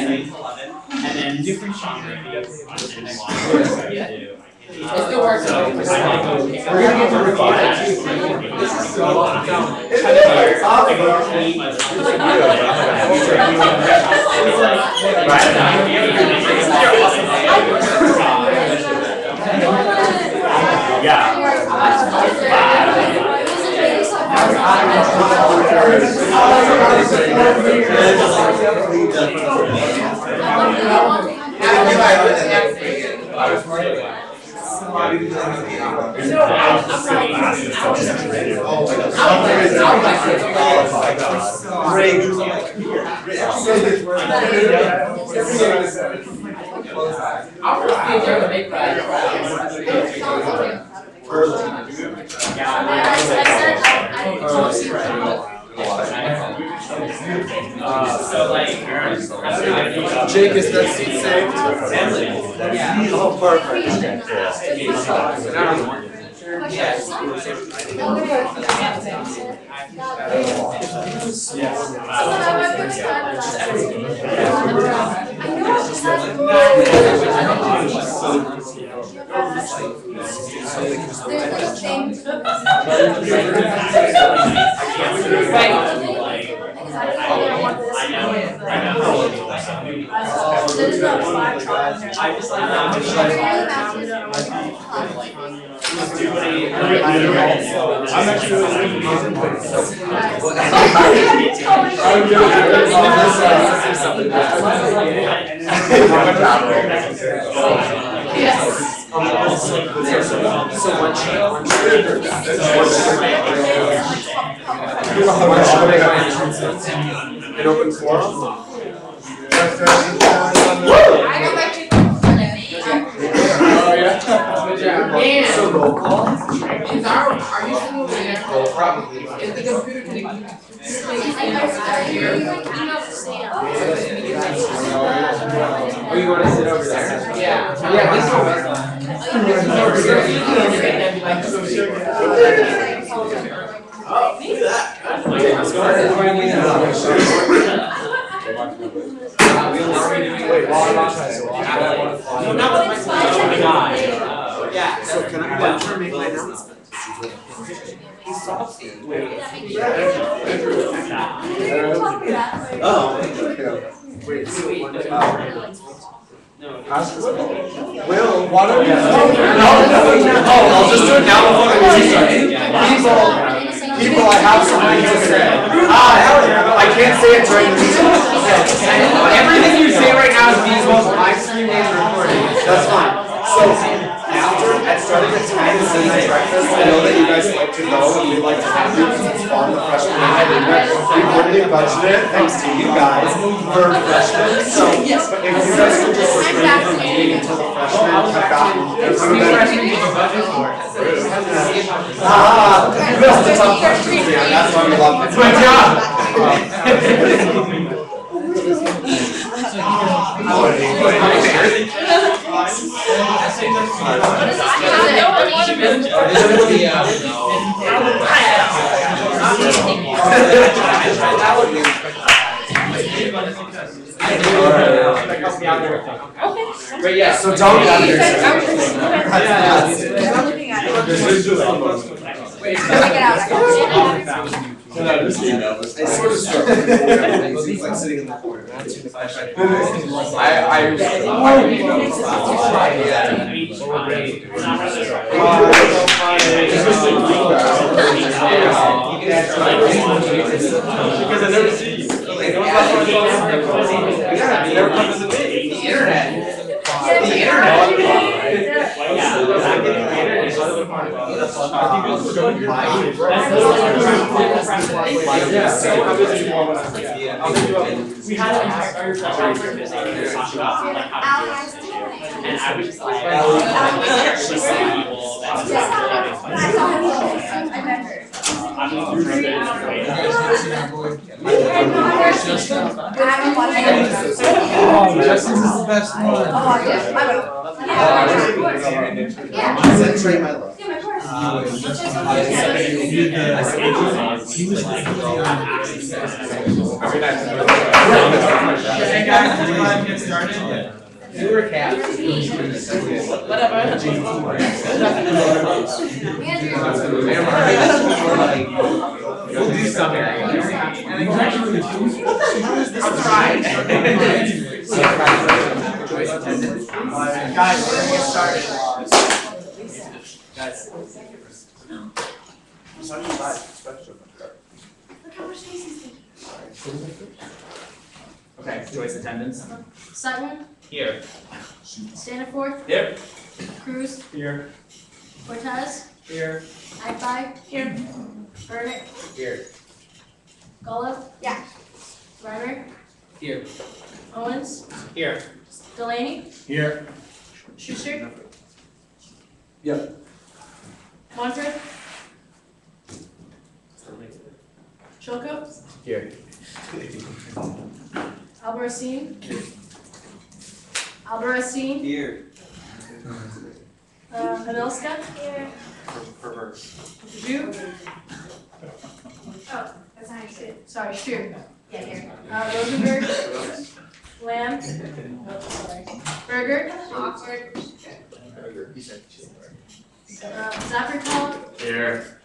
and then different genre beats, and then It still works. so We're gonna get to refine. This is so Jake, is that seat saved? Yeah. Oh, perfect. It opens forum. So roll call. Are you sitting over there? Probably. Is the computer connected? Oh, you want to sit over there? Yeah. Yeah, this one. Oh, look at that. Yeah. So can I make my announcement? Oh. Wait, so Will, why don't you? No, I'll just do it now before the meeting starts. People, I have something to say. I can't say it during the meeting. Everything you say right now is feasible. My screen is recording. That's fine. So, after starting at 10 and breakfast, I know that you guys like to go and we like to have you because it's fun, the freshman night. We already budgeted, thanks to you guys, for freshmen. So, if you guys could just refrain from meeting until the freshmen have gotten. You missed the tough questions, man. That's why we love it. It's my job. But yeah, so don't get out I sort of struggle. It's like sitting in the corner. Because I never see you. You never come to me. The internet. We had an entire talk about like how to do it, and I was just like, Justin's is the best one. Yeah. Send Trey my love. Hey guys, can we go ahead and get started? We'll do something. I'll try. Guys, we're gonna get started. Guys. Okay, Joyce, attendance. Sutton, Here. Staniforth, Here. Cruz, Here. Cortez, Here. Agbai, Here. Burdick, Here. Gullip. Yeah. Reimer, Here. Owens, Here. Delaney, Here. Schuster. Yep. Montford, Chilcote, Here. Albarracine, Albarracine, Here. Hanelska, Ju. Oh, that's how you say it. Sorry, Shu. Yeah, here. Rosenberg, Lamb, sorry. Berger, Awkward, Zappertall, Here.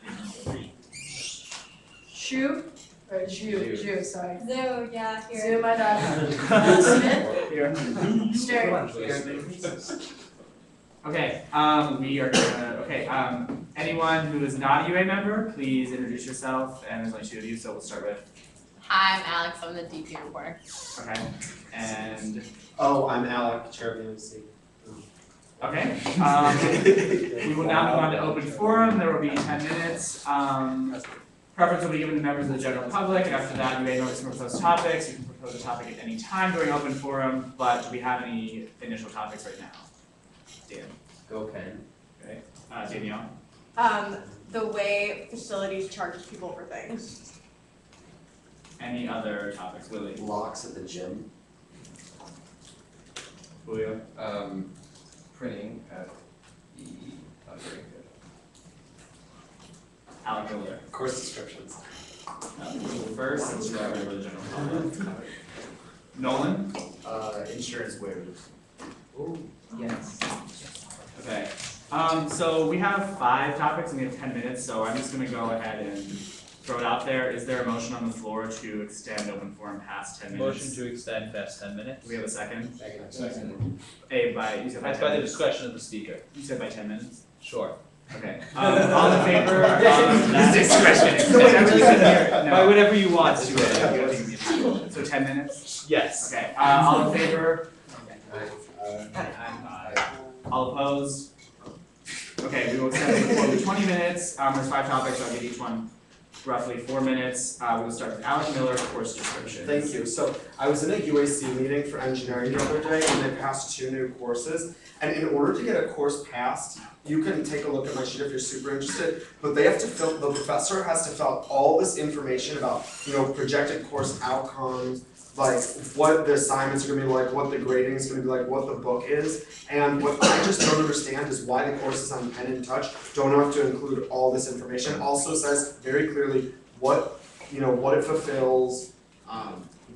Shu, or Ju, sorry. Zoo, yeah, here. Zu, my daughter. Smith, Here. Stern. Okay, we are gonna, anyone who is not a UA member, please introduce yourself, and there's only 2 of you, so we'll start with, Hi, I'm Alex. I'm the DP reporter. okay, and, Oh, I'm Alec, chair of the MC. okay. We will now move on to open forum, there will be 10 minutes. Preference will be given to members of the general public, and after that, you may notice some proposed topics, you can propose a topic at any time during open forum, but do we have any initial topics right now? Dan, Go Ken. okay, Danielle, The way facilities charges people for things. any other topics, Willie, Locks at the gym. Julio? Printing at the operating good. Alec Miller. Course descriptions. First, since you're a member of the general public. Nolan? Insurance waivers. Yes. Okay, so we have 5 topics and we have 10 minutes, so I'm just gonna go ahead and throw it out there. Is there a motion on the floor to extend open forum past 10 minutes? Motion to extend past 10 minutes. Do we have a second? Second. You said by That's 10 by the minutes? discretion of the speaker. You said by 10 minutes? Sure. Okay, all in favor of that? Discretion. I really couldn't hear it. By No. whatever you want Let's to. do it. So 10 minutes? Yes. Okay, all in favor? Aye. All opposed? Okay, we will extend the floor to 20 minutes. There's 5 topics, I'll give each one roughly 4 minutes. We will start with Alec Miller, course description. Thank you. So I was in a UAC meeting for engineering the other day and they passed 2 new courses. And in order to get a course passed, you can take a look at my sheet if you're super interested, but they have to fill, the professor has to fill out all this information about, projected course outcomes, like what the assignments are gonna be like, what the grading is gonna be like, what the book is. And what I just don't understand is why the courses on Pen and Touch don't have to include all this information. Also says very clearly what it fulfills,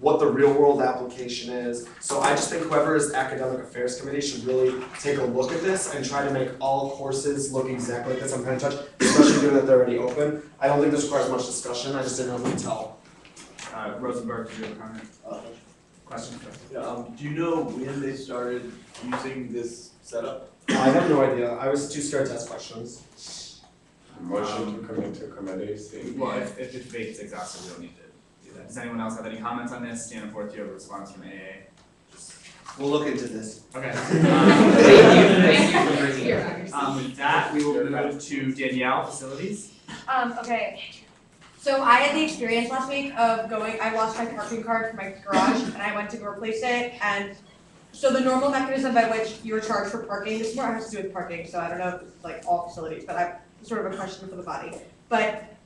what the real world application is. So I just think whoever is academic affairs committee should really take a look at this and try to make all courses look exactly like this on Pen and Touch, especially given that they're already open. I don't think this requires much discussion, I just didn't know who to tell. Rosenberg, did you have a comment? Question? Yeah, do you know when they started using this setup? I have no idea, I was too scared to ask questions. Motion to commit to committee, see. Well, if the debate's exhausted, we don't need to do that. Does anyone else have any comments on this? Staniforth, do you have a response from AA? We'll look into this. Okay. Thank you for bringing it. With that, we will move to Danielle, facilities. Okay. So I had the experience last week of I lost my parking card for my garage and I went to go replace it, and so the normal mechanism by which you're charged for parking, this more has to do with parking, so I don't know if it's like all facilities, but I sort of a question for the body. But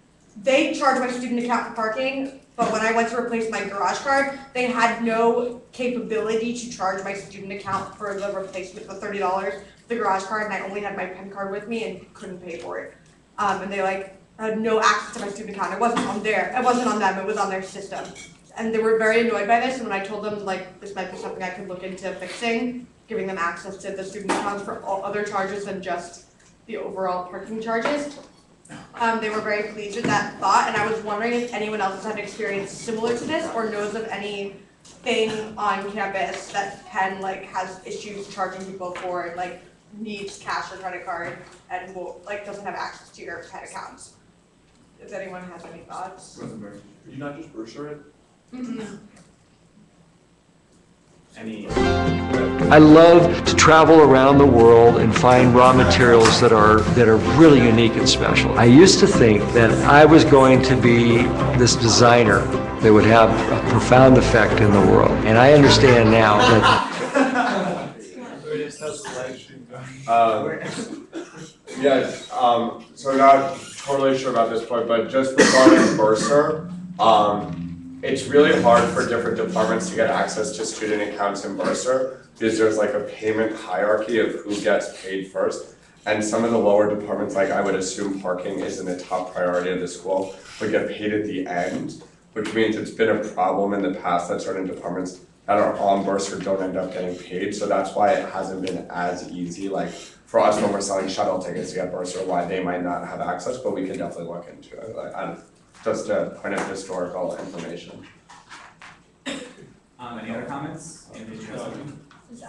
they charge my student account for parking, but when I went to replace my garage card, they had no capability to charge my student account for the replacement for $30 for the garage card, and I only had my pen card with me and couldn't pay for it. and they like had no access to my student account. It wasn't on them, it was on their system. And they were very annoyed by this, and when I told them like this might be something I could look into fixing, giving them access to the student accounts for all other charges than just the overall parking charges, they were very pleased with that thought, and I was wondering if anyone else has had an experience similar to this or knows of anything on campus that has issues charging people for needs cash or credit card and doesn't have access to your pet accounts. Does anyone have any thoughts? Rosenberg. Could you not just brochure it? Any? I love to travel around the world and find raw materials that are really unique and special. I used to think that I was going to be this designer that would have a profound effect in the world. And I understand now that so I'm not totally sure about this point, but just regarding Bursar, it's really hard for different departments to get access to student accounts in Bursar because there's like a payment hierarchy of who gets paid first. And some of the lower departments, like I would assume parking isn't a top priority of the school, would get paid at the end, which means it's been a problem in the past that certain departments that are on Bursar don't end up getting paid. So that's why it hasn't been as easy. Like for us when we're selling shuttle tickets to get Bursar, why they might not have access, but we can definitely look into it. Just a point of historical information. Any other comments? Andy, did you have something?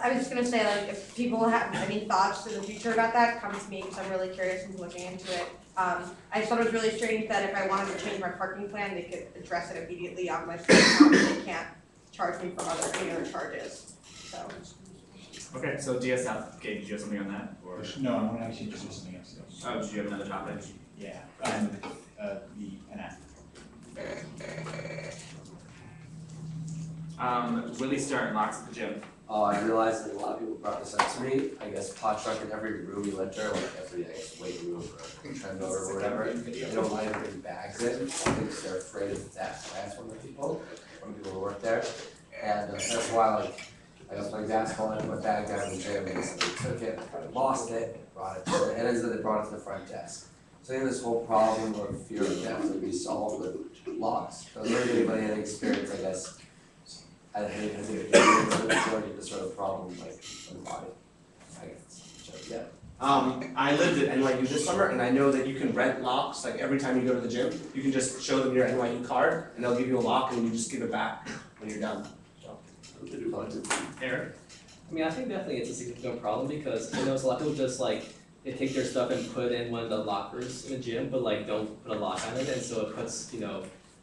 I was just gonna say, if people have any thoughts in the future about that, come to me, because I'm really curious and looking into it. I just thought it was really strange that if I wanted to change my parking plan, they could address it immediately on my student account, and they can't charge me for any other charges, so. Okay, so DSF, Gabe, did you have something on that? Or? No, I'm gonna actually just do something else. Oh, did you have another topic? Yeah, the NF. Willie Stern, locks at the gym. I realized that a lot of people brought this up to me. I guess pot truck in every room you enter, like every weight room or trend over or whatever, they don't mind bringing bags in. I think they're afraid of theft. I asked one of the people who work there, and that's why I was playing basketball and I put my bag down in the gym and they took it, lost it, brought it to and then they brought it to the front desk. So I think this whole problem of fear of theft would be solved with locks. So if anybody had any experience, I guess, I think this sort of problem, why? I guess, yeah. I lived at NYU this summer, and I know that you can rent locks, every time you go to the gym, you can just show them your NYU card, and they'll give you a lock, and you just give it back when you're done. Eric? I mean, I think definitely it's a significant problem because I know a lot of people just they take their stuff and put it in one of the lockers in the gym, but don't put a lock on it, and so it puts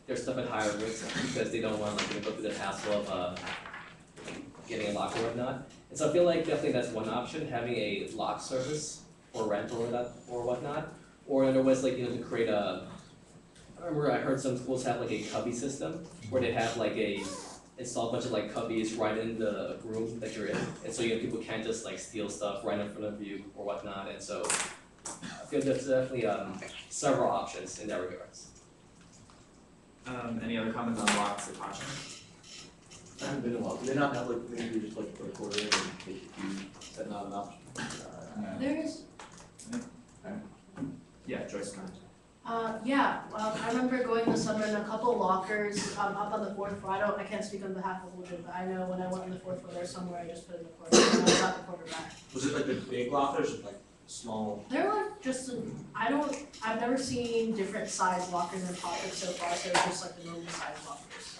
their stuff at higher risk because they don't want to go through the hassle of getting a lock or whatnot. And so I feel like definitely that's one option, having a lock service or rent or whatnot, or another way is to create a. I remember I heard some schools have a cubby system where they have install a bunch of cubbies right in the room that you're in, and so people can't just steal stuff right in front of you or whatnot. And so I feel there's definitely several options in that regards. Any other comments on locks at Pasha? I haven't been in a while. Do they not have maybe just put a quarter in and take is that not an option? There is. Yeah, Joyce. I remember going this summer in a couple lockers up on the fourth floor. I can't speak on behalf of the whole gym, but I know when I went on the fourth floor, there's somewhere I just put in the quarter, and I got the quarter back. Was it the big lockers or small? They're I've never seen different size lockers in pockets so far, so it's just the normal size lockers.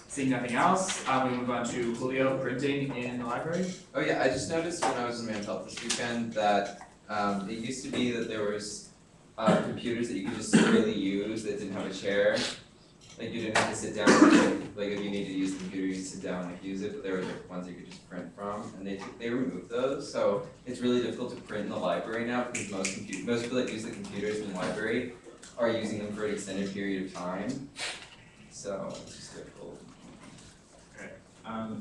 Seeing nothing else, we move on to Julio, printing in the library. Oh yeah, I just noticed when I was in Mantel this weekend that it used to be that there was computers that you could just really use that didn't have a chair. You didn't have to sit down, if you needed to use the computer, you could sit down and use it, but there were ones that you could just print from, and they removed those, so it's really difficult to print in the library now because most people that use the computers in the library are using them for an extended period of time, so it's just difficult. Okay.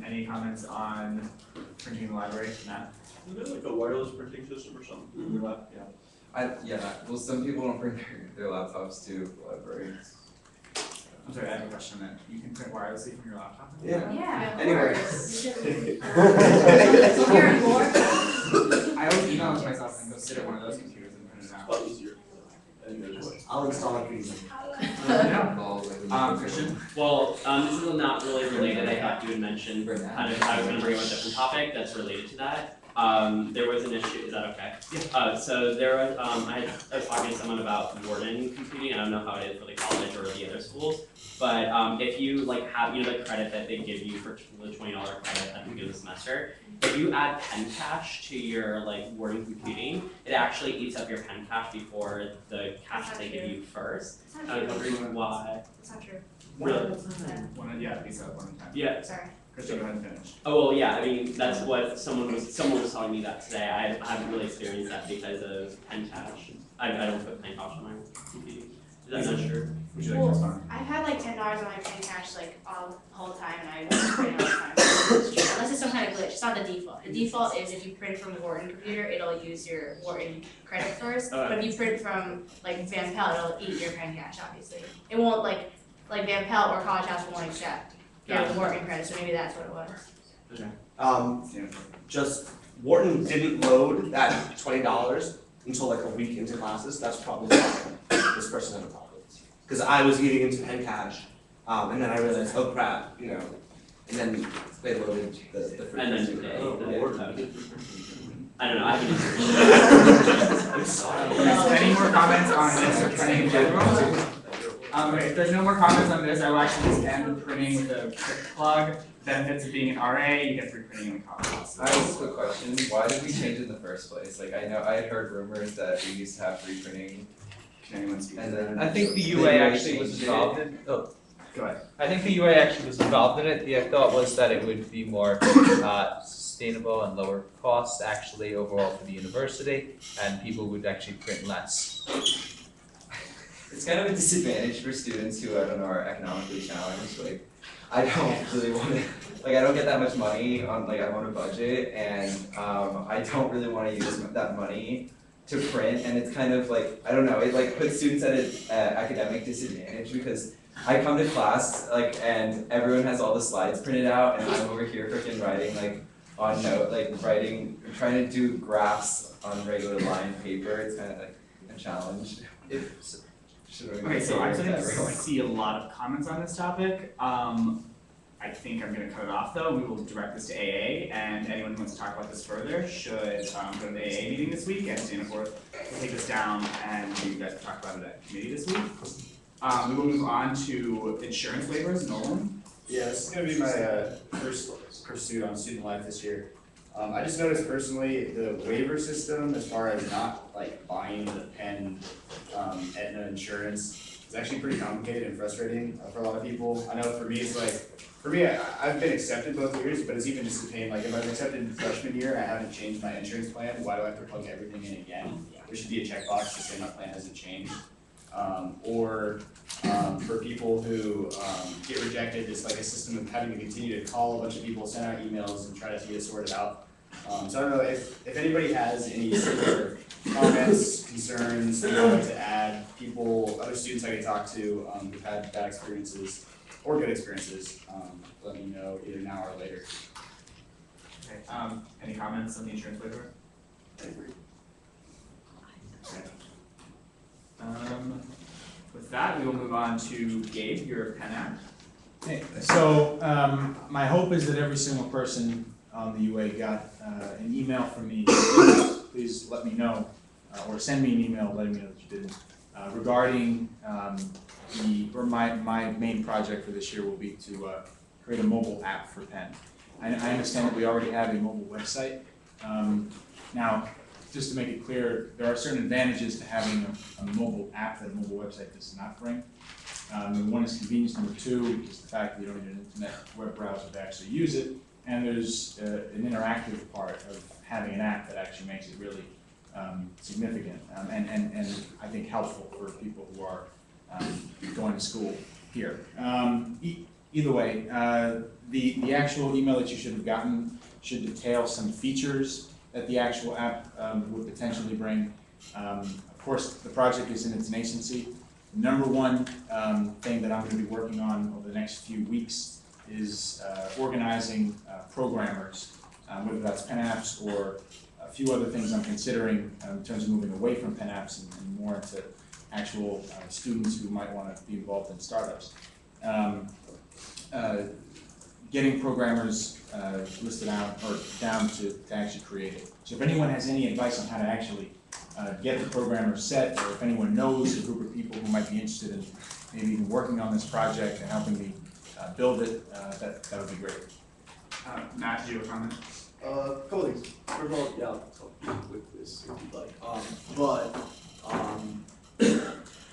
Any comments on printing in the library? Matt? Is there a wireless printing system or something? Well, some people don't print their laptops to the library. I'm sorry, I have a question that you can print wirelessly from your laptop? Yeah. Yeah. Anywhere. I I always email it to myself and go sit at one of those computers and print it out. Well, easier. And there's what? I'll install it for you. Christian? Well, this is not really related, I thought you had mentioned, kind of, I was gonna bring up a different topic that's related to that. There was an issue, is that okay? Yeah. So there was, I was talking to someone about Wharton computing, I don't know how it is for the college or the other schools, but if you like have, you know, the credit that they give you for the $20 credit at the beginning of the semester, if you add pen cache to your like Wharton computing, it actually eats up your pen cache before the cache that they give you first. I was wondering why. It's not true. Really? Yeah, please have one time. Yeah. Sorry. Christian, go ahead and finish. Oh, well, yeah, I mean, that's what someone was telling me that today. I haven't really experienced that because of pen cache. I don't put pen cache on my computing. Is that not true? Would you like to respond? I've had like $10 on my pen cache like all the whole time, and I don't print all the time. Unless it's some kind of glitch. It's not the default. The default is if you print from Wharton computer, it'll use your Wharton credit first. But if you print from like Van Pelt, it'll eat your pen cache. Obviously, it won't like Van Pelt or College House won't accept your Wharton credit. So maybe that's what it was. Just Wharton didn't load that $20 until like a week into classes. That's probably why this person had a problem. Because I was eating into pen cache, and then I realized, oh crap, you know, and then they loaded the free. And then today, I don't know, I haven't. Any more comments on this printing in general? If there's no more comments on this, I will actually just end printing with a quick plug. Benefits of being an RA, you get free printing in the college. I have a quick question. Why did we change it in the first place? Like, I know I had heard rumors that we used to have free printing. Can anyone speak? And then I think the UA actually was involved in. Go ahead. I think the UA actually was involved in it. The thought was that it would be more sustainable and lower cost actually overall for the university, and people would actually print less. It's kind of a disadvantage for students who, I don't know, are economically challenged. Like, I don't really want to, like, I don't get that much money on, like, I'm on a budget, and I don't really want to use that money to print, and it's kind of like, I don't know, it like puts students at an academic disadvantage because I come to class, like, and everyone has all the slides printed out, and I'm over here freaking writing, like, on note, like, trying to do graphs on regular lined paper. It's kind of like a challenge. Okay, so I didn't see a lot of comments on this topic. I think I'm going to cut it off though. We will direct this to AA, and anyone who wants to talk about this further should go to the AA meeting this week, and Stanford will take this down, and you guys can talk about it at committee this week. We will move on to insurance waivers. Nolan? Yeah, this is going to be my first pursuit on student life this year. I just noticed personally the waiver system, as far as not like buying the Penn Aetna insurance, is actually pretty complicated and frustrating for a lot of people. I know for me, it's like, for me, I've been accepted both years, but it's even just a pain. Like if I was accepted freshman year and I haven't changed my insurance plan, why do I have to plug everything in again? There should be a checkbox to say my plan hasn't changed. For people who get rejected, it's like a system of having to continue to call a bunch of people, send out emails, and try to get it sorted out. So I don't know if anybody has any similar comments, concerns, they'd like to add, other students I could talk to who've had bad experiences or good experiences, let me know either now or later. Okay. Any comments on the insurance waiver? I agree. With that, we will move on to Gabe, your Penn app. Hey, so my hope is that every single person on the UA got an email from me. Please let me know, or send me an email letting me know that you didn't, regarding my main project for this year will be to create a mobile app for Penn. I understand that we already have a mobile website. Now, just to make it clear, there are certain advantages to having a mobile app that a mobile website does not bring. Number one is convenience. Number two is the fact that you don't need an internet web browser to actually use it. And there's an interactive part of having an app that actually makes it really significant and I think helpful for people who are going to school here. Either way, the actual email that you should have gotten should detail some features that the actual app would potentially bring. Of course, the project is in its nascency. The number one thing that I'm going to be working on over the next few weeks is organizing programmers, whether that's Penn apps or few other things I'm considering in terms of moving away from Penn Apps and more into actual students who might want to be involved in startups. Getting programmers listed out or down to actually create it. So if anyone has any advice on how to actually get the programmer set, or if anyone knows a group of people who might be interested in maybe even working on this project and helping me build it, that would be great. Matt, do you have a comment? Couple things. First of all, yeah, I'll help with this if you'd like.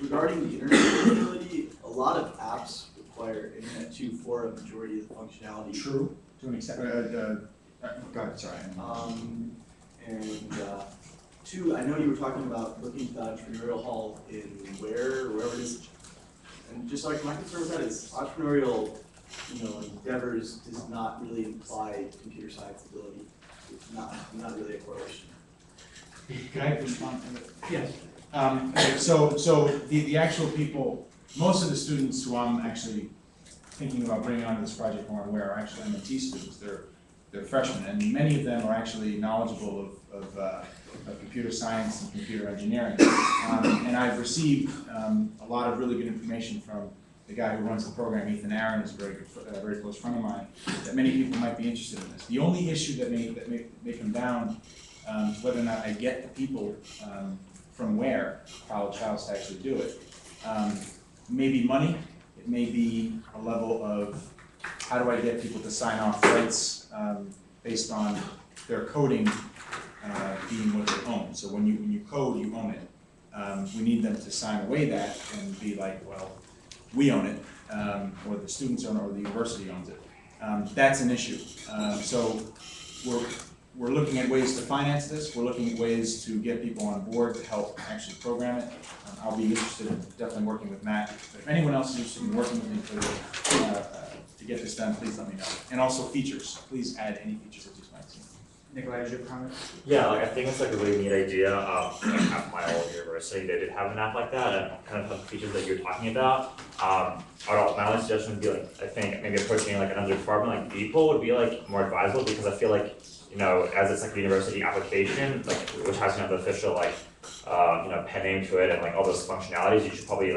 Regarding the internet capability, a lot of apps require internet too for a majority of the functionality. True. To an extent. Go ahead, sorry. Two, I know you were talking about looking at the entrepreneurial hall in wherever it is. And just like my concern with that is entrepreneurial, endeavors does not really imply computer science ability. It's not really a correlation. Can I respond to that? Yes. Okay, so the actual people, most of the students who I'm actually thinking about bringing onto this project more and aware are actually MIT students. They're freshmen, and many of them are actually knowledgeable of computer science and computer engineering. And I've received a lot of really good information from the guy who runs the program, Ethan Aaron, is a very close friend of mine, that many people might be interested in this. The only issue that may come down whether or not I get the people from where, college house, to actually do it. Maybe money, it may be a level of how do I get people to sign off rights based on their coding being what they own. So when you code, you own it. We need them to sign away that and be like, well, we own it, or the students own it, or the university owns it. That's an issue. So we're looking at ways to finance this. We're looking at ways to get people on board to help actually program it. I'll be interested in definitely working with Matt. But if anyone else is interested in working with me to get this done, please let me know. And also features. Please add any features that you might see. Nikolai, did you have a comment? Yeah, I think it's a really neat idea. At my old university, they did have an app like that, and kind of have the features that you're talking about. My only suggestion would be I think maybe approaching another department like Beeple would be more advisable, because I feel like, as it's a university application, which has the official pen name to it and all those functionalities, you should probably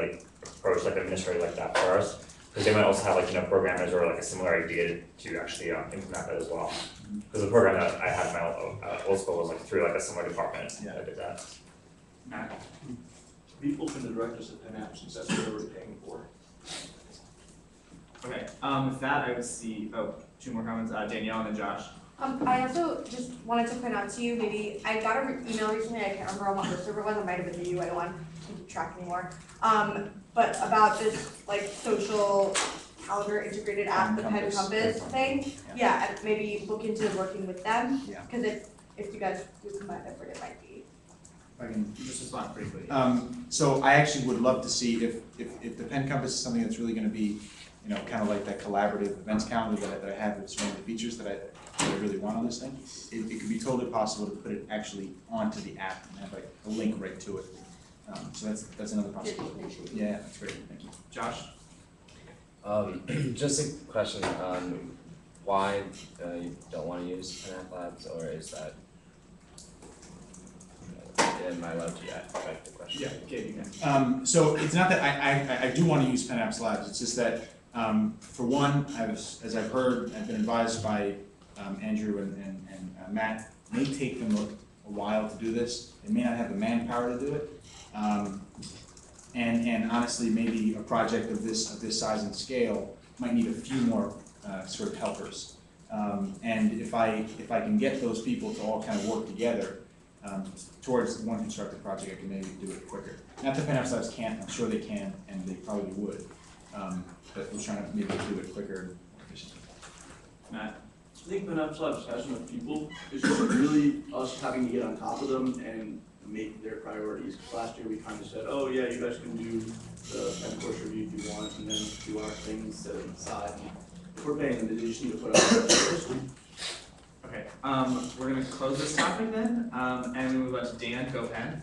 approach the administrator like that first, because they might also have programmers or a similar idea to actually implement that as well. Because the program that I had in my old school was through a similar department that did that. Matt? People can direct us at Penn Apps since that's what they're already paying for. Okay, with that I would see, two more comments, Danielle and then Josh. I also just wanted to point out to you, maybe, I got an email recently, I can't remember on what the server was, it might have been you, I don't want to keep track anymore. But about this social calendar integrated app, the Penn Compass thing. Yeah, and maybe look into working with them, because if you guys do combine effort, it might be. If I can just respond briefly. So I actually would love to see if the Penn Compass is something that's really going to be, kind of like that collaborative events calendar that I have with some of the features that I really want on this thing. It could be totally possible to put it actually onto the app and have a link right to it. So that's another possibility. Yeah, that's great. Thank you. Josh? Just a question on why you don't want to use Penn App Labs, or is that am I allowed to back the question? Yeah, okay, you can. So it's not that I do want to use Penn Apps Labs. It's just that for one, as I've heard, I've been advised by Andrew and Matt, it may take them a while to do this. They may not have the manpower to do it. And honestly, maybe a project of this size and scale might need a few more sort of helpers. And if I can get those people to all kind of work together towards one constructive project, I can maybe do it quicker. Not that Penn Apps Labs can't, I'm sure they can, and they probably would. But we're trying to maybe do it quicker and more efficiently. Matt? I think Penn Apps Labs has enough people. It's just really us having to get on top of them and make their priorities. Last year we kind of said, oh yeah, you guys can do the Penn course review if you want, and then do our things, set it aside. If we're paying them, they just need to put out first. Okay, we're gonna close this topic then, and we move on to Dan, go Penn.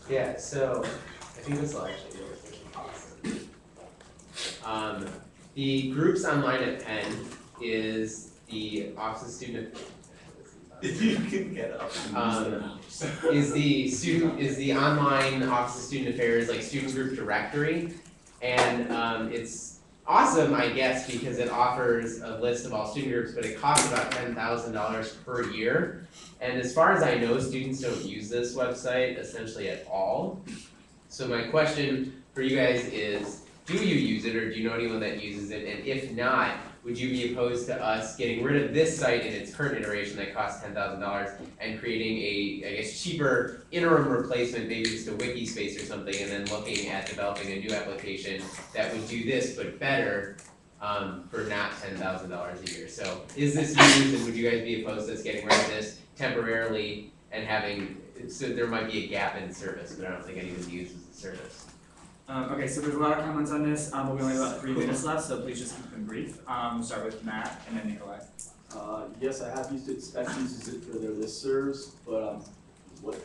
Yeah, so I think this will actually be awesome. The groups online at Penn is the Office of Student You can get up. Is the online Office of Student Affairs like student group directory, and it's awesome, I guess, because it offers a list of all student groups, but it costs about $10,000 per year. And as far as I know, students don't use this website essentially at all. So my question for you guys is, do you use it, or do you know anyone that uses it? And if not, would you be opposed to us getting rid of this site in its current iteration that costs $10,000 and creating a, I guess, cheaper interim replacement, maybe just a wiki space or something, and then looking at developing a new application that would do this but better for not $10,000 a year? So is this used, and would you guys be opposed to us getting rid of this temporarily and having, so there might be a gap in service, but I don't think anyone uses the service. Okay, so there's a lot of comments on this, but we only have about 3 minutes left, so please just keep them brief. We'll start with Matt and then Nikolai. Yes, I have used it, Specs uses it for their listservs, but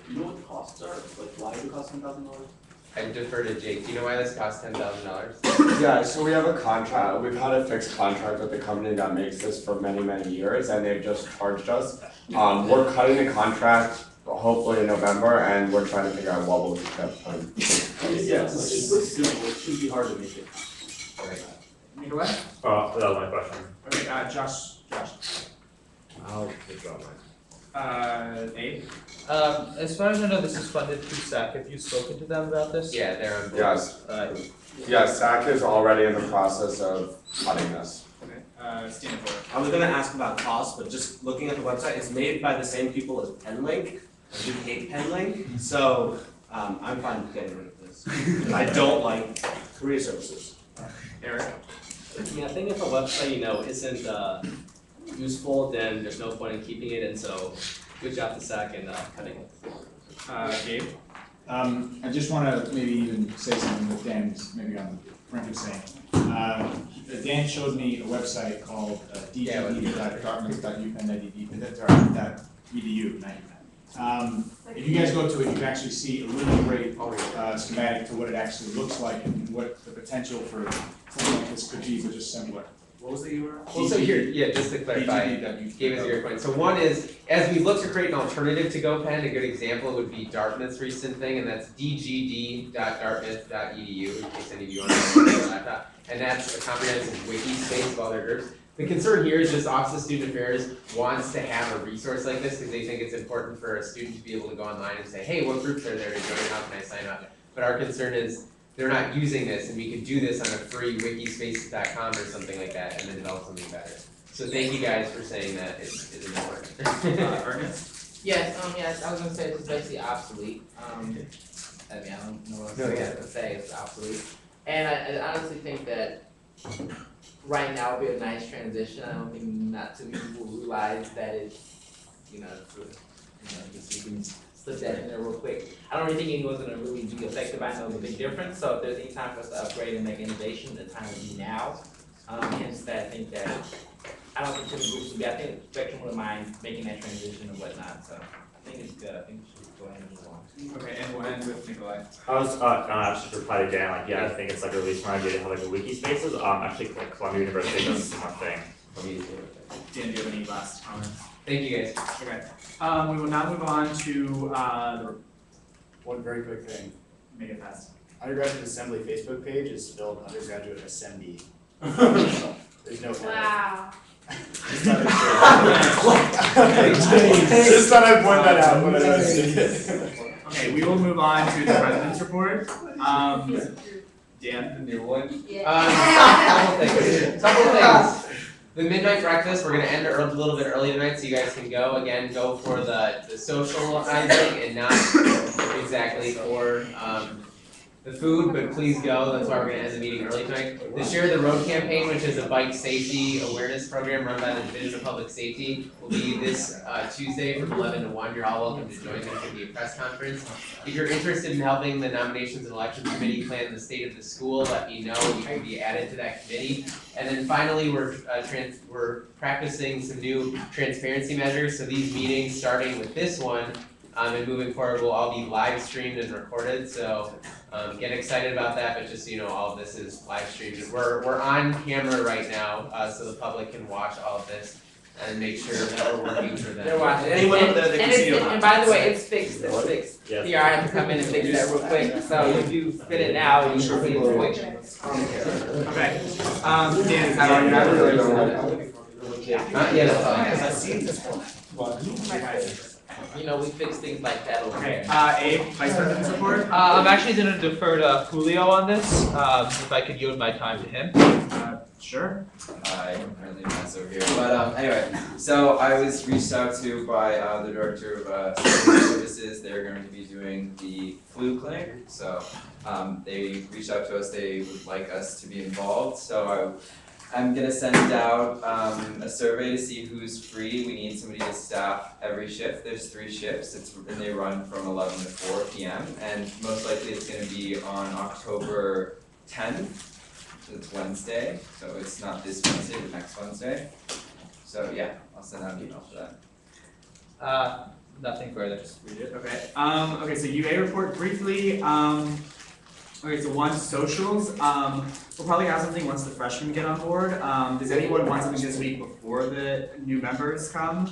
you know what the costs are? Like, why does it cost $10,000? I defer to Jake. Do you know why this costs $10,000? Yeah, so we have a contract, we've had a fixed contract with the company that makes this for many, many years, and they've just charged us. We're cutting the contract hopefully in November, and we're trying to figure out what we'll keep that time. Yeah, it's really simple, it shouldn't be hard to make it. Nikolai? That was my question. Okay, Josh. I'll withdraw mine. Abe? As far as I know, this is funded through SAC. Have you spoken to them about this? Yeah, they're on board. Yes. Yes, SAC is already in the process of cutting this. Okay, Stanford. I was gonna ask about cost, but just looking at the website, it's made by the same people as PenLink. I do hate PenLink, so I'm fine with getting rid of this. And I don't like career services. Eric? Yeah, I think if a website, isn't useful, then there's no point in keeping it, and so good job to SAC and cutting it. Gabe? I just wanna maybe even say something that Dan's maybe on the brink of saying. Dan showed me a website called dgd.dartmouth.upenn.edu, not UPenn. If you guys go to it, you can actually see a really great schematic to what it actually looks like and what the potential for something like this could be, but just simpler. What was the URL? Well, so here, yeah, just to clarify, Gabe is your point. So one is, as we look to create an alternative to GoPen, a good example would be Dartmouth's recent thing, and that's dgd.dartmouth.edu, in case any of you want to know your laptop. And that's a comprehensive wiki space of all their groups. The concern here is just Office of Student Affairs wants to have a resource like this because they think it's important for a student to be able to go online and say, hey, what groups are there to join? How can I sign up? But our concern is they're not using this, and we could do this on a free wikispaces.com or something like that, and then develop something better. So thank you guys for saying that it's important. Ernest? Yes, I was gonna say it's basically obsolete. I mean, I don't know what else to say, it's obsolete. And I honestly think that right now would be a nice transition. I don't think not too many people realize that it's, just you can slip that in there real quick. I don't really think anyone's gonna really be effective. I know the big difference. So if there's any time for us to upgrade and make innovation, the time would be now. Hence that I think that I don't think too many groups would be. I think Spectrum wouldn't mind making that transition and whatnot. So I think it's good. I think we should go ahead and move on. Okay, and we'll end with Nikolai. I was gonna just reply to Dan, I think it's like a really smart idea to have like a wiki spaces. Actually, Columbia University does the same thing. Dan, do you have any last comments? Thank you guys. Okay. We will now move on to One very quick thing. Make it fast. Undergraduate Assembly Facebook page is spelled Undergraduate Assembly. There's no L. Wow. Just thought I'd point that out when I was doing it. Okay, we will move on to the president's report. Dan, the new one. Couple things. The midnight breakfast, we're gonna end a little bit early tonight so you guys can go. Again, go for the socializing and not exactly for the food, but please go. That's why we're gonna end the meeting early tonight. The Share the Road campaign, which is a bike safety awareness program run by the Division of Public Safety, will be this Tuesday from 11 to 1. You're all welcome to join. There's gonna be a press conference. If you're interested in helping the Nominations and Elections Committee plan the state of the school, let me know. You can be added to that committee. And then finally, we're practicing some new transparency measures. So these meetings, starting with this one, and moving forward, will all be live streamed and recorded. So get excited about that, but just so you know, all of this is live streamed. We're on camera right now, so the public can watch all of this. and make sure that we're working for them. They're watching. Anyone up there that can see your And by the way, it's fixed, it's fixed. Yes. Here, I have to come in and fix that real quick, so if you spin it now, you can see it's quick. Okay, Dan, is that all you have? Not yet, Because I see this one. You know, we fix things like that over Okay, there. Abe, Vice President's report? I'm actually gonna defer to Julio on this, if I could yield my time to him. Sure. I currently mess over here, but anyway, so I was reached out to by the director of services. They're going to be doing the flu clinic, so they reached out to us. They would like us to be involved, so I'm gonna send out a survey to see who's free. We need somebody to staff every shift. There's 3 shifts, and they run from 11 to 4 p.m. and most likely it's gonna be on October 10th. It's Wednesday, so it's not this Wednesday, but next Wednesday. So yeah, I'll send out an email for that. Nothing further. Read it, okay. Okay, so UA report briefly. Okay, so one, socials. We'll probably have something once the freshmen get on board. Does anyone want something this week before the new members come?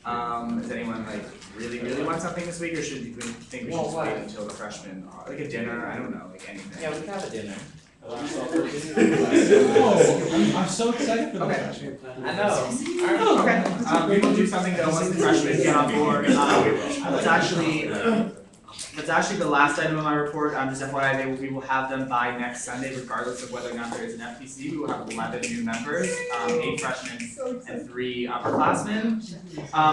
Does anyone like really want something this week, or should we think we should just wait until the freshmen are, like a dinner? I don't know, like anything. Yeah, we can have a dinner. I'm so excited for that. I know. Okay, we will do something though once the freshmen get on board. That's actually the last item of my report. Just FYI, we will have them by next Sunday, regardless of whether or not there is an FPC. We will have 11 new members, 8 freshmen and 3 upperclassmen.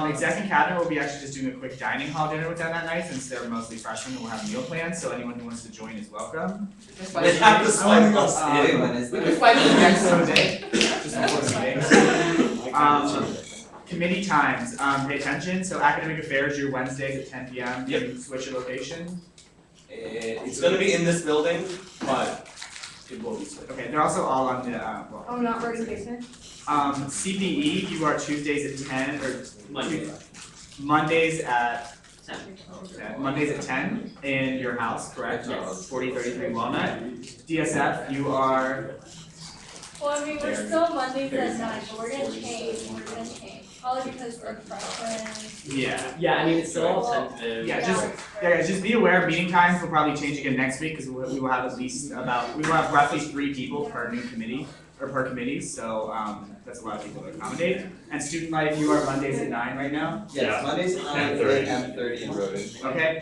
Exec and cabinet will be actually just doing a quick dining hall dinner with them that night, since they're mostly freshmen and we'll have meal plans. So anyone who wants to join is welcome. They have to swipe us. We can swipe it next Sunday. Just before the meeting. Committee times, pay attention, so academic affairs, your Wednesdays at 10 p.m. Do you switch your location? It's gonna be in this building, but it will be switched. Okay, they're also all on the, Oh, not working basement? CPE, you are Tuesdays at 10, or Mondays at 10 in your house, correct? Yes. 4033 Walnut. DSF, you are, Well, I mean, we're still Mondays at 9, but we're gonna change, probably because we're freshmen. Yeah, I mean, it's still all tentative. just be aware, meeting times will probably change again next week, because we will have at least we will have roughly 3 people per new committee, or per committee, so that's a lot of people to accommodate. And student life, you are Mondays at 9 right now? Yes, Mondays at 9 at M30 in Rhoden. Okay,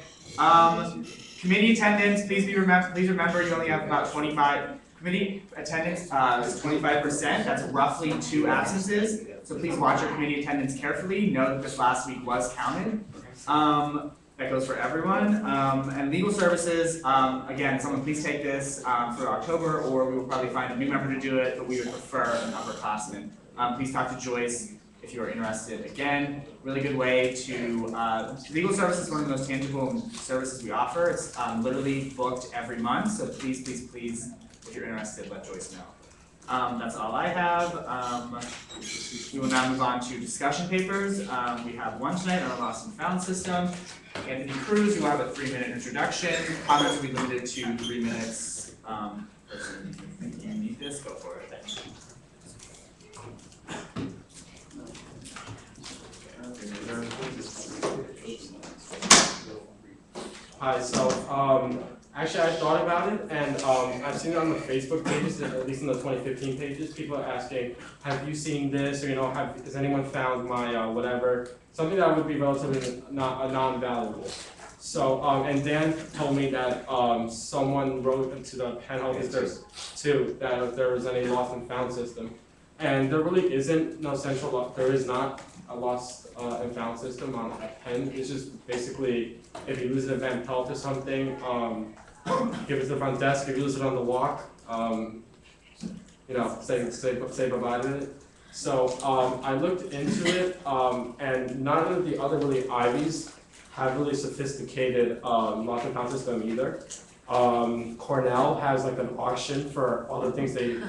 committee attendance, please remember you only have about 25, committee attendance is 25%, that's roughly 2 absences. So please watch your committee attendance carefully, know that this last week was counted. That goes for everyone. And legal services, again, someone please take this for October, or we will probably find a new member to do it, but we would prefer an upperclassman. Please talk to Joyce if you are interested. Again, really good way to, legal services is one of the most tangible services we offer. It's literally booked every month, so please, if you're interested, let Joyce know. That's all I have. We will now move on to discussion papers. We have one tonight on the lost and found system. Anthony Cruz, you will have a 3-minute introduction. Comments will be limited to 3 minutes. Person, if you need this, go for it. Hi, so actually I thought about it, and I've seen it on the Facebook pages, at least in the 2015 pages. People are asking, have you seen this, or has anyone found my whatever, something that would be relatively non-valuable. So and Dan told me that someone wrote to the Penn Health District too that if there was any lost and found system, and there really isn't no central. There is not a lost and found system at Penn. It's just basically if you lose it at Van Pelt or something, give it to the front desk. If you lose it on the walk, say bye to it. So I looked into it, and none of the other really Ivies have really sophisticated lost and found system either. Cornell has like an auction for all the things they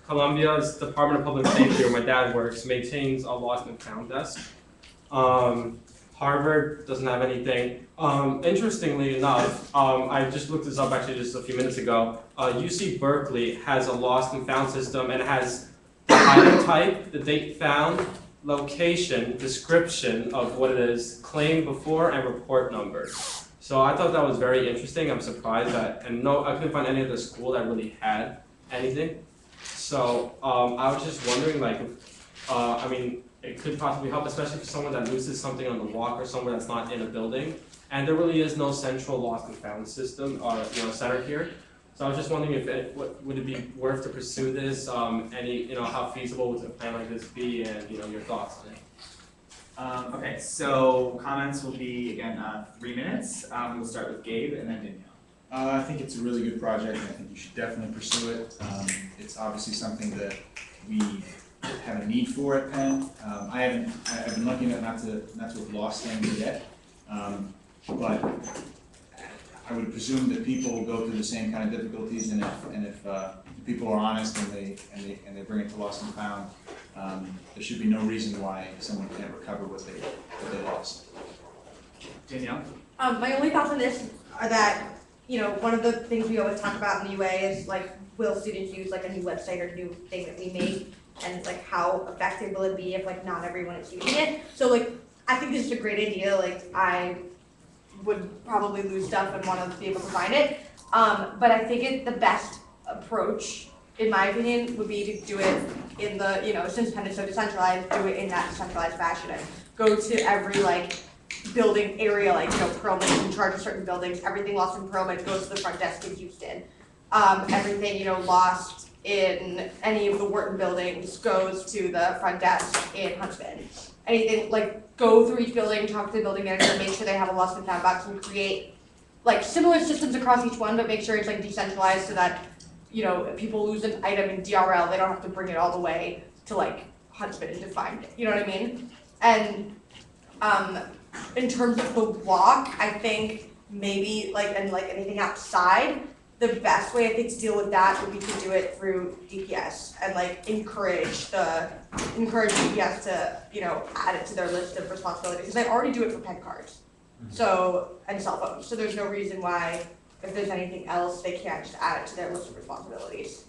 Columbia's Department of Public Safety, where my dad works, maintains a lost and found desk. Harvard doesn't have anything. Interestingly enough, I just looked this up actually just a few minutes ago. UC Berkeley has a lost and found system and has the item type, the date found, location, description of what it is, claim before, and report number. So I thought that was very interesting. I'm surprised that, and no, I couldn't find any other school that really had anything. So I was just wondering, like, I mean, it could possibly help, especially for someone that loses something on the walk or somewhere that's not in a building. And there really is no central lost and found system, center here. So I was just wondering if would it be worth to pursue this? How feasible would a plan like this be, and your thoughts on it? Okay, so comments will be, again, 3 minutes. We'll start with Gabe and then Danielle. I think it's a really good project, and I think you should definitely pursue it. It's obviously something that we have a need for at Penn. I've been lucky enough not to have lost anything yet, but I would presume that people will go through the same kind of difficulties, and if people are honest and they bring it to lost and found, there should be no reason why someone can't recover what they lost. Danielle? My only thoughts on this are that, one of the things we always talk about in the UA is like, will students use like a new website or new thing that we make? And like, how effective will it be if like not everyone is using it? So like, I think this is a great idea. Like, I would probably lose stuff and want to be able to find it. But I think the best approach, in my opinion, would be to do it in the, since Penn is so decentralized, do it in that decentralized fashion. And go to every like building area, like, Perlman is in charge of certain buildings. Everything lost in Perlman goes to the front desk in Houston. Everything, lost in any of the Wharton buildings goes to the front desk in Huntsman. Anything, like, go through each building, talk to the building manager, make sure they have a lost and found box, and create, like, similar systems across each one, but make sure it's, like, decentralized so that, if people lose an item in DRL, they don't have to bring it all the way to, like, Huntsman to find it, you know what I mean? And, in terms of the walk, I think maybe, anything outside, the best way I think to deal with that would be to do it through DPS and like encourage DPS to, add it to their list of responsibilities. Because they already do it for pen cards. So, and cell phones. So there's no reason why, if there's anything else, they can't just add it to their list of responsibilities.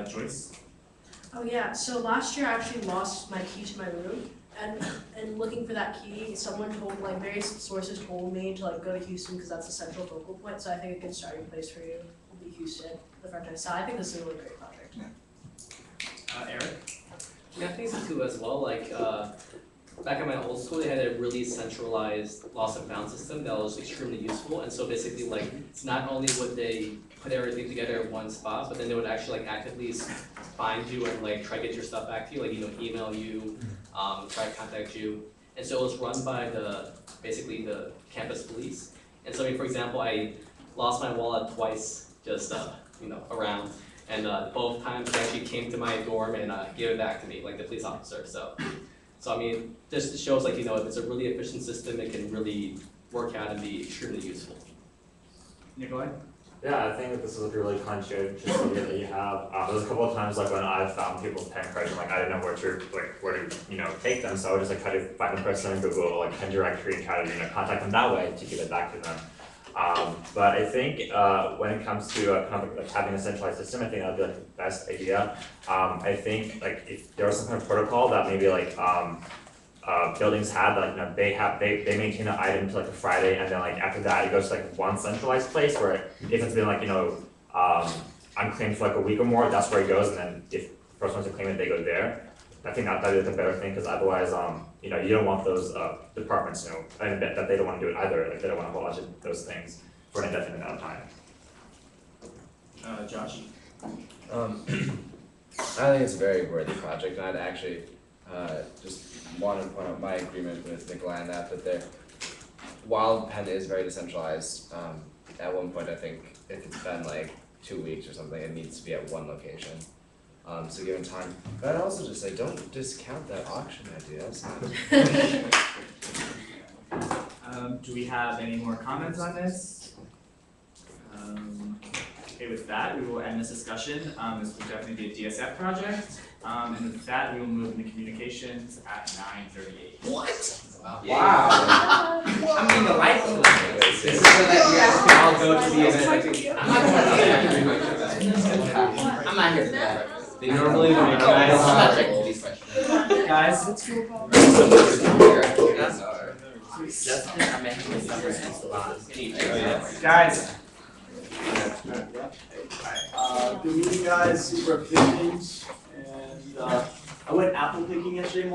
Joyce? Oh yeah, so last year I actually lost my key to my room. And looking for that key, someone told, like, various sources told me to, like, go to Houston because that's a central focal point. So I think a good starting place for you would be Houston, the front end. So I think this is a really great project. Eric? Yeah, I think so too as well. Like, back at my old school, they had a really centralized lost and found system that was extremely useful. And so basically, like, not only would they put everything together in one spot, but then they would actually like actively find you and like try to get your stuff back to you, like email you, try to contact you. And so it was run by basically the campus police. And so, for example, I lost my wallet twice, just around, and both times they actually came to my dorm and gave it back to me, like the police officer. So I mean, this shows like if it's a really efficient system, it can really work out and be extremely useful. Nikolai? Yeah, I think that this is a really conscientious idea that you have. There's a couple of times like when I've found people's pen cards and like I didn't know where to take them, so I would just like try to find the person in Google like pen directory and try to contact them that way to give it back to them. But I think when it comes to kind of like having a centralized system, I think that would be like the best idea. I think like if there was some kind of protocol that maybe like buildings had, like they maintain an item to like a Friday, and then like after that it goes to like one centralized place where if it's been like unclaimed for like a week or more, that's where it goes, and then if the person wants to claim it, they go there. I think that is a better thing, because otherwise you don't want those departments and that they don't want to do it either. Like they don't want to hold on to those things for an indefinite amount of time. Josh? I think it's a very worthy project, and I'd actually just want to point out my agreement with Nikolai on that while Penn is very decentralized, at one point I think if it's been like 2 weeks or something, it needs to be at one location. So given time, but I'd also just say don't discount that auction idea. Do we have any more comments on this? Okay, with that, we will end this discussion. This will definitely be a DSF project. And with that, we will move into communications at 9:38. What? Wow. I mean, the lights are like This is so that you guys can all go to the event. I'm not here for that. They normally would make guys. I'm not checking for these questions. Guys, Justin, I'm actually summer and salon. guys, Good meeting, guys, super efficient, and, I went apple picking yesterday morning.